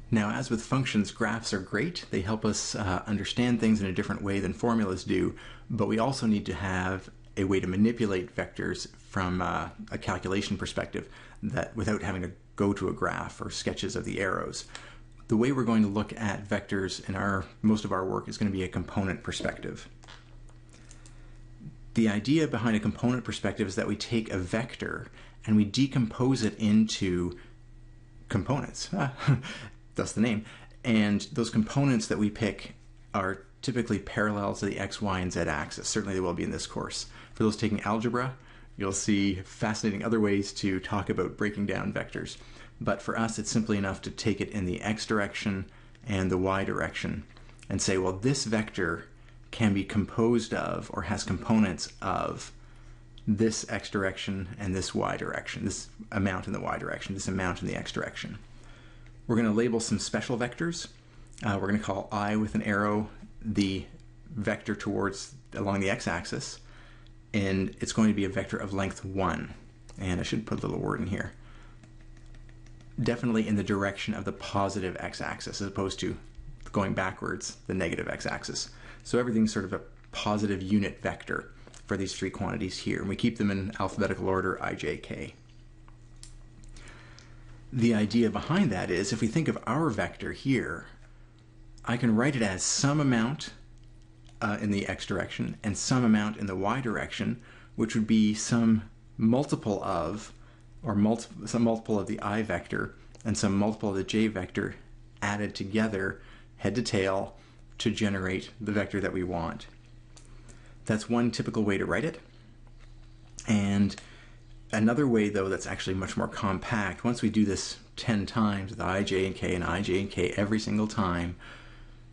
Now, as with functions, graphs are great. They help us understand things in a different way than formulas do, but we also need to have a way to manipulate vectors from a calculation perspective that without having to go to a graph or sketches of the arrows. The way we're going to look at vectors in most of our work is going to be a component perspective. The idea behind a component perspective is that we take a vector and we decompose it into components. That's the name. And those components that we pick are typically parallel to the X, Y, and Z axis. Certainly they will be in this course. For those taking algebra, you'll see fascinating other ways to talk about breaking down vectors. But for us, it's simply enough to take it in the X direction and the Y direction and say, well, this vector can be composed of or has components of this X direction and this Y direction, this amount in the Y direction, this amount in the X direction. We're going to label some special vectors. We're going to call I with an arrow the vector along the x-axis, and it's going to be a vector of length 1. And I should put a little word in here. Definitely in the direction of the positive x-axis as opposed to going backwards, the negative x-axis. So everything's sort of a positive unit vector for these three quantities here, and we keep them in alphabetical order I, J, K. The idea behind that is if we think of our vector here, I can write it as some amount in the x direction and some amount in the y direction, which would be some multiple of, or some multiple of the I vector and some multiple of the j vector added together head to tail to generate the vector that we want. That's one typical way to write it. And another way, though, that's actually much more compact, once we do this 10 times with I, J, and K and I, J, and K every single time,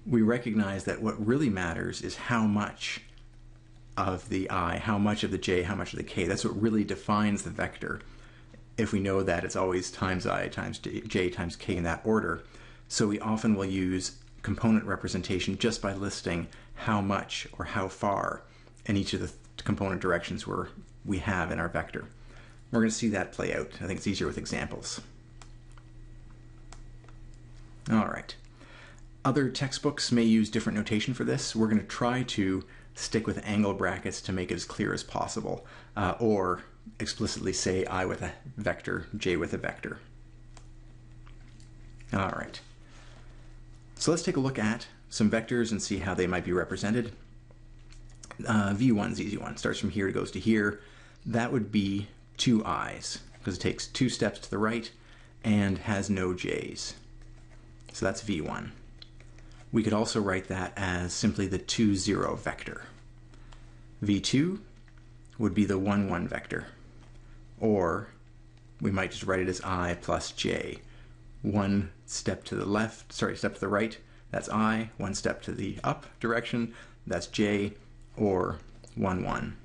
we recognize that what really matters is how much of the I, how much of the J, how much of the K. That's what really defines the vector. If we know that it's always times I times J times K in that order. So we often will use component representation just by listing how much or how far in each of the component directions we have in our vector. We're going to see that play out. I think it's easier with examples. All right. Other textbooks may use different notation for this. We're going to try to stick with angle brackets to make it as clear as possible, or explicitly say I with a vector, J with a vector. All right. So let's take a look at some vectors and see how they might be represented. V1 is an easy one. Starts from here, goes to here. That would be two I's because it takes 2 steps to the right and has no J's. So that's V1. We could also write that as simply the 2, 0 vector. V2 would be the 1, 1 vector. Or we might just write it as I plus J. 1 step to the left, step to the right, that's I. 1 step to the up direction, that's J, or 1, 1.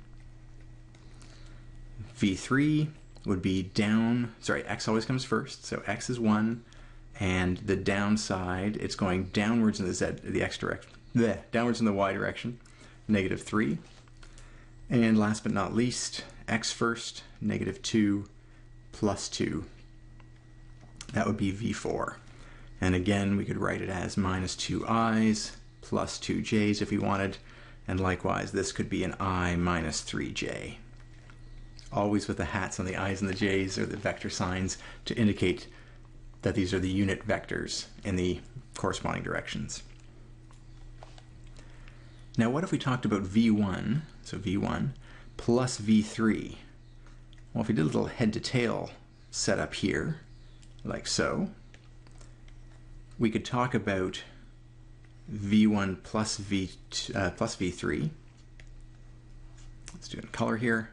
V3 would be down, X always comes first, so X is 1. And the downside, it's going downwards in the X direction, downwards in the Y direction, -3. And last but not least, X first, -2 plus 2. That would be V4. And again, we could write it as -2 I's plus 2 J's if we wanted. And likewise, this could be an I minus 3J. Always with the hats on the I's and the J's or the vector signs to indicate that these are the unit vectors in the corresponding directions. Now what if we talked about V1, so V1, plus V3? Well, if we did a little head to tail setup here, like so, we could talk about V1 plus V3. Let's do it in color here.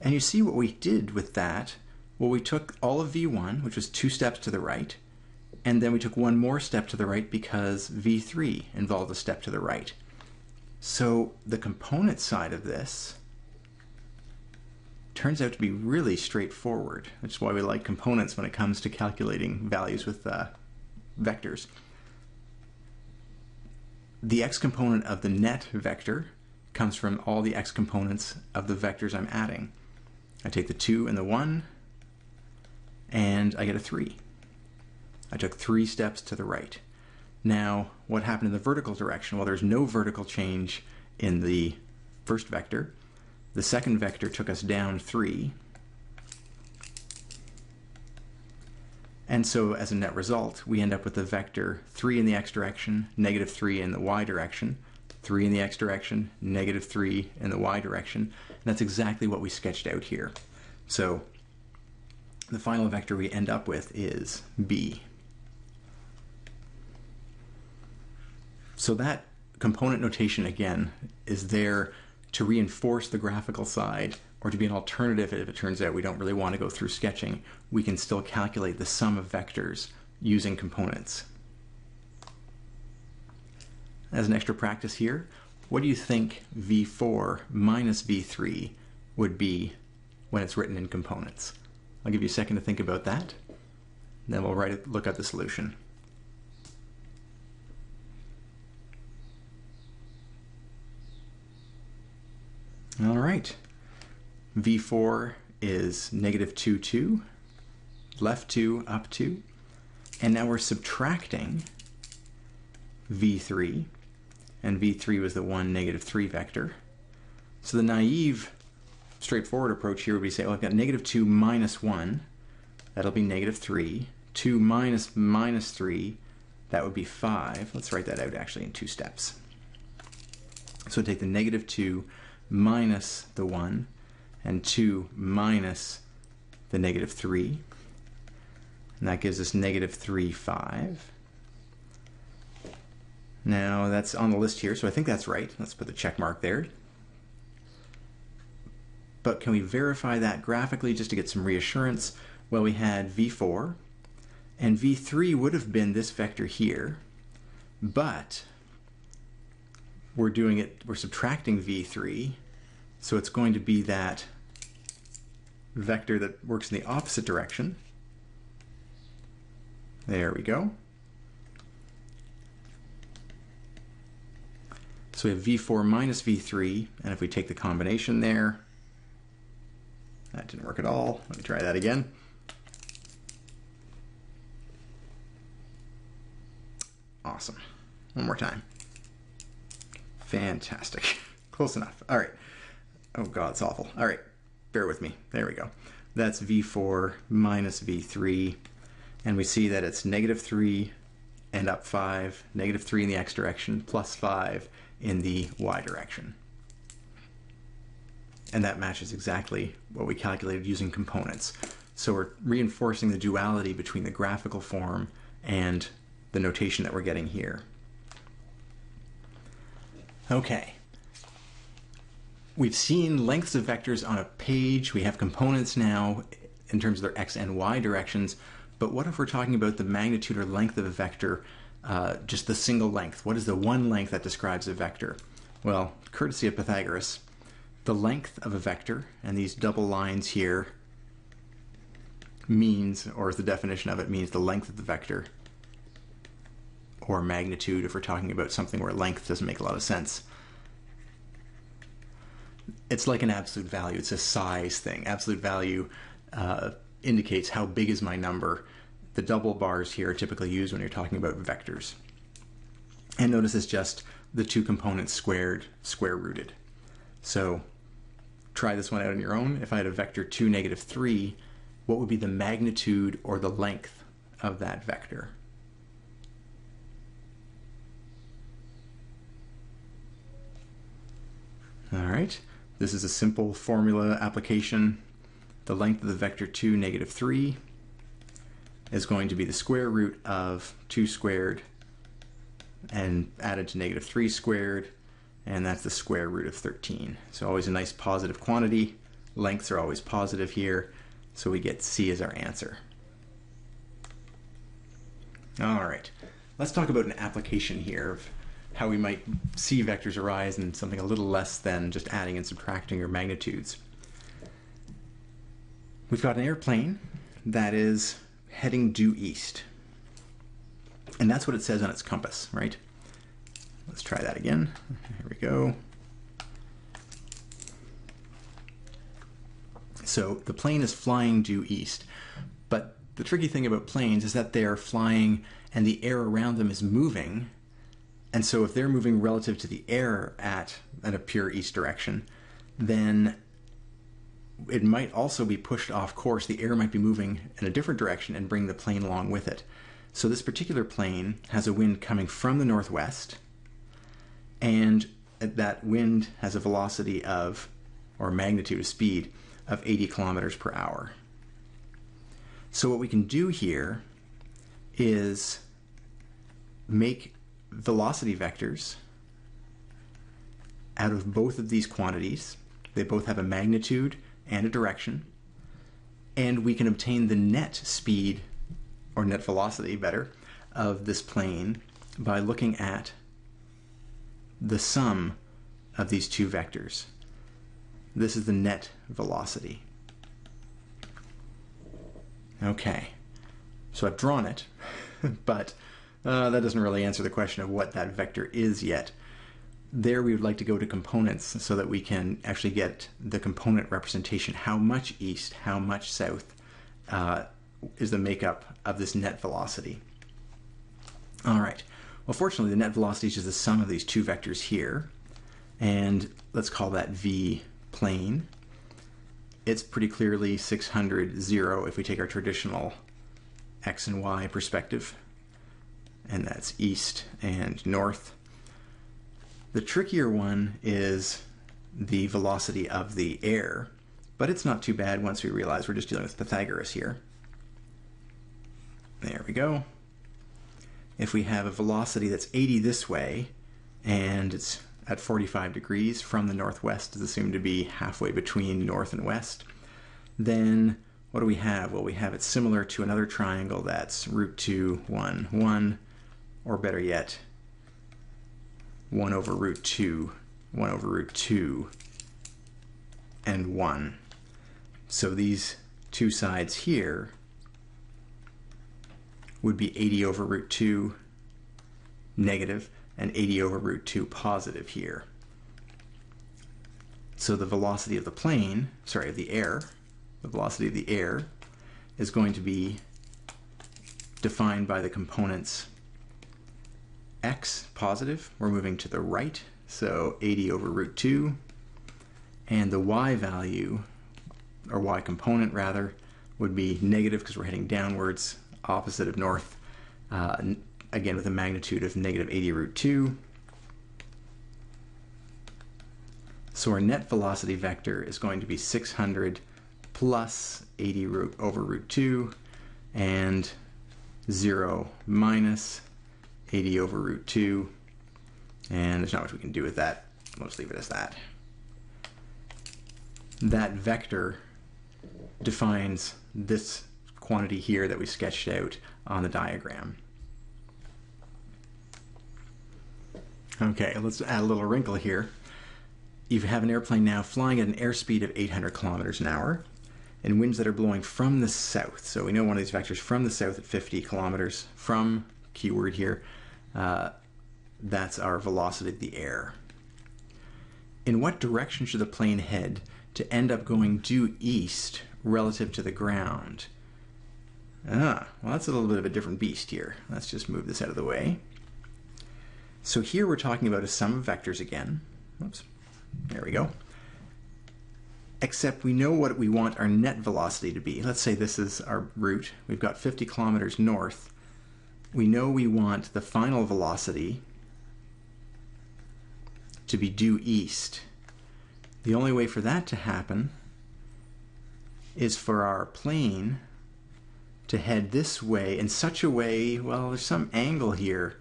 And you see what we did with that. Well, we took all of V1, which was 2 steps to the right, and then we took one more step to the right because V3 involved a step to the right. So the component side of this turns out to be really straightforward, which is why we like components when it comes to calculating values with vectors. The x component of the net vector comes from all the x components of the vectors I'm adding. I take the 2 and the 1, and I get a 3. I took 3 steps to the right. Now, what happened in the vertical direction? Well, there's no vertical change in the first vector. The second vector took us down 3. And so as a net result, we end up with the vector 3 in the x direction, negative 3 in the y direction, 3 in the x direction, negative 3 in the y direction. And that's exactly what we sketched out here. So the final vector we end up with is b. So that component notation, again, is there to reinforce the graphical side, or to be an alternative if it turns out we don't really want to go through sketching. We can still calculate the sum of vectors using components. As an extra practice here, what do you think v4 minus v3 would be when it's written in components? I'll give you a second to think about that, then we'll look at the solution. All right, v4 is negative 2, 2, left 2, up 2, and now we're subtracting v3, and v3 was the 1, negative 3 vector. So the naive, straightforward approach here would be say, well, I've got negative 2 minus 1, that'll be negative 3, 2 minus minus 3, that would be 5. Let's write that out actually in 2 steps. So take the negative 2 minus the 1, and 2 minus the negative 3, and that gives us negative 3, 5. Now that's on the list here, so I think that's right. Let's put the check mark there. But can we verify that graphically just to get some reassurance? Well, we had v4, and v3 would have been this vector here, but we're subtracting v3, so it's going to be that vector that works in the opposite direction. There we go. So we have v4 minus v3, and if we take the combination there, that didn't work at all. Let me try that again. Awesome. One more time. Fantastic. Close enough. All right. Oh God, it's awful. All right. Bear with me. There we go. That's v4 minus v3, and we see that it's negative 3 and up 5, negative 3 in the x direction, plus 5 in the y direction. And that matches exactly what we calculated using components. So we're reinforcing the duality between the graphical form and the notation that we're getting here. Okay. We've seen lengths of vectors on a page. We have components now in terms of their x and y directions. But what if we're talking about the magnitude or length of a vector, just the single length? What is the one length that describes a vector? Well, courtesy of Pythagoras, the length of a vector, and these double lines here means, or the definition of it means the length of the vector, or magnitude if we're talking about something where length doesn't make a lot of sense. It's like an absolute value. It's a size thing. Absolute value indicates how big is my number. The double bars here are typically used when you're talking about vectors. And notice it's just the two components squared, square rooted. So try this one out on your own. If I had a vector 2, negative 3, what would be the magnitude or the length of that vector? All right. This is a simple formula application. The length of the vector 2, negative 3 is going to be the square root of 2 squared and added to negative 3 squared, and that's the square root of 13. So always a nice positive quantity. Lengths are always positive here, so we get C as our answer. All right, let's talk about an application here of how we might see vectors arise in something a little less than just adding and subtracting or magnitudes. We've got an airplane that is heading due east. And that's what it says on its compass, right? Let's try that again. Here we go. So the plane is flying due east, but the tricky thing about planes is that they're flying and the air around them is moving. And so if they're moving relative to the air at a pure east direction, then it might also be pushed off course. The air might be moving in a different direction and bring the plane along with it. So this particular plane has a wind coming from the northwest, and that wind has a velocity of, or magnitude of speed, of 80 kilometers per hour. So what we can do here is make velocity vectors out of both of these quantities. They both have a magnitude and a direction, and we can obtain the net speed, or net velocity better, of this plane by looking at the sum of these two vectors. This is the net velocity. Okay, so I've drawn it, but that doesn't really answer the question of what that vector is yet. There we would like to go to components so that we can actually get the component representation. How much east, how much south is the makeup of this net velocity. All right, well fortunately the net velocity is just the sum of these two vectors here, and let's call that V plane. It's pretty clearly 600, 0 if we take our traditional x and y perspective, and that's east and north. The trickier one is the velocity of the air, but it's not too bad once we realize we're just dealing with Pythagoras here. There we go. If we have a velocity that's 80 this way, and it's at 45 degrees from the northwest, is assumed to be halfway between north and west, then what do we have? Well, we have it similar to another triangle that's root 2, 1, 1, or better yet, 1 over root 2, 1 over root 2, and 1. So these two sides here would be 80 over root 2 negative and 80 over root 2 positive here. So the velocity of the plane, sorry, of the air, the velocity of the air is going to be defined by the components x positive, we're moving to the right, so 80 over root 2, and the y value, or y component rather, would be negative because we're heading downwards, opposite of north, again with a magnitude of negative 80 root 2. So our net velocity vector is going to be 600 plus 80 over root 2, and 0 minus 80 over root 2, and there's not much we can do with that. I'll just leave it as that. That vector defines this quantity here that we sketched out on the diagram. Okay, let's add a little wrinkle here. You have an airplane now flying at an airspeed of 800 kilometers an hour and winds that are blowing from the south. So we know one of these vectors from the south at 50 kilometers from, keyword here, that's our velocity of the air. In what direction should the plane head to end up going due east relative to the ground? Well, that's a little bit of a different beast here. Let's just move this out of the way. So here we're talking about a sum of vectors again. Oops, there we go. Except we know what we want our net velocity to be. Let's say this is our route. We've got 50 kilometers north. We know we want the final velocity to be due east. The only way for that to happen is for our plane to head this way in such a way, well, there's some angle here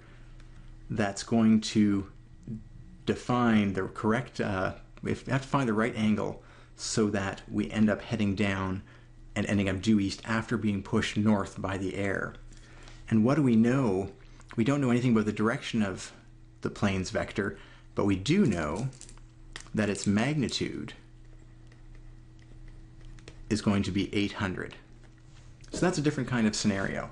that's going to define the correct, we have to find the right angle so that we end up heading down and ending up due east after being pushed north by the air. And what do we know? We don't know anything about the direction of the plane's vector, but we do know that its magnitude is going to be 800. So that's a different kind of scenario.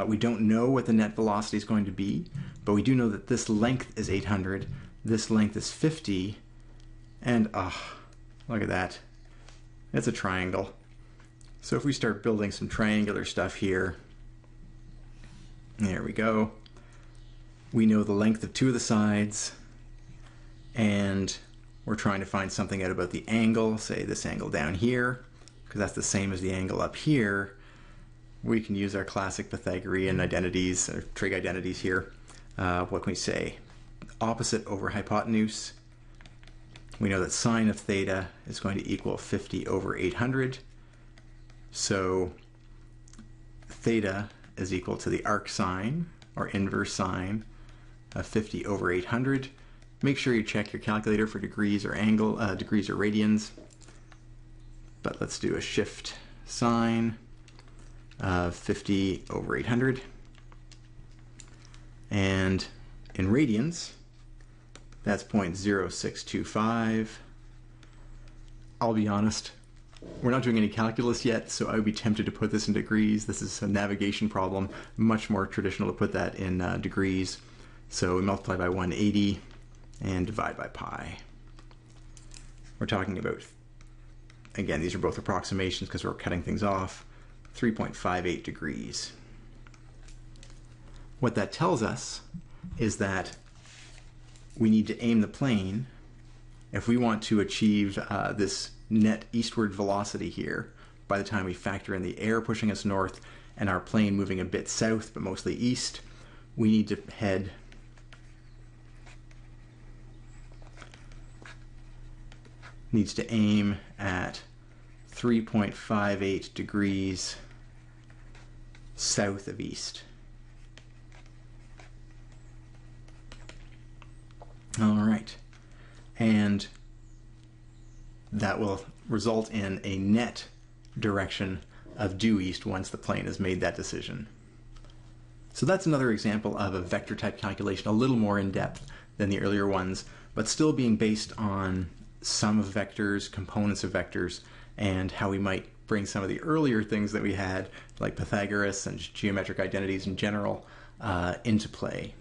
We don't know what the net velocity is going to be, but we do know that this length is 800, this length is 50, and look at that. It's a triangle. So if we start building some triangular stuff here, there we go. We know the length of two of the sides, and we're trying to find something out about the angle, say this angle down here, because that's the same as the angle up here. We can use our classic Pythagorean identities, or trig identities here. What can we say? Opposite over hypotenuse. We know that sine of theta is going to equal 50 over 800. So theta is equal to the arc sine, or inverse sine, of 50 over 800. Make sure you check your calculator for degrees or angle, degrees or radians. But let's do a shift sine of 50 over 800. And in radians, that's 0.0625. I'll be honest, we're not doing any calculus yet, so I would be tempted to put this in degrees. This is a navigation problem, much more traditional to put that in degrees. So we multiply by 180 and divide by pi. We're talking about, again, these are both approximations because we're cutting things off, 3.58 degrees. What that tells us is that we need to aim the plane if we want to achieve this net eastward velocity here by the time we factor in the air pushing us north and our plane moving a bit south but mostly east. We need to needs to aim at 3.58 degrees south of east. All right, and that will result in a net direction of due east once the plane has made that decision. So that's another example of a vector type calculation, a little more in depth than the earlier ones, but still being based on sum of vectors, components of vectors, and how we might bring some of the earlier things that we had, like Pythagoras and geometric identities in general, into play.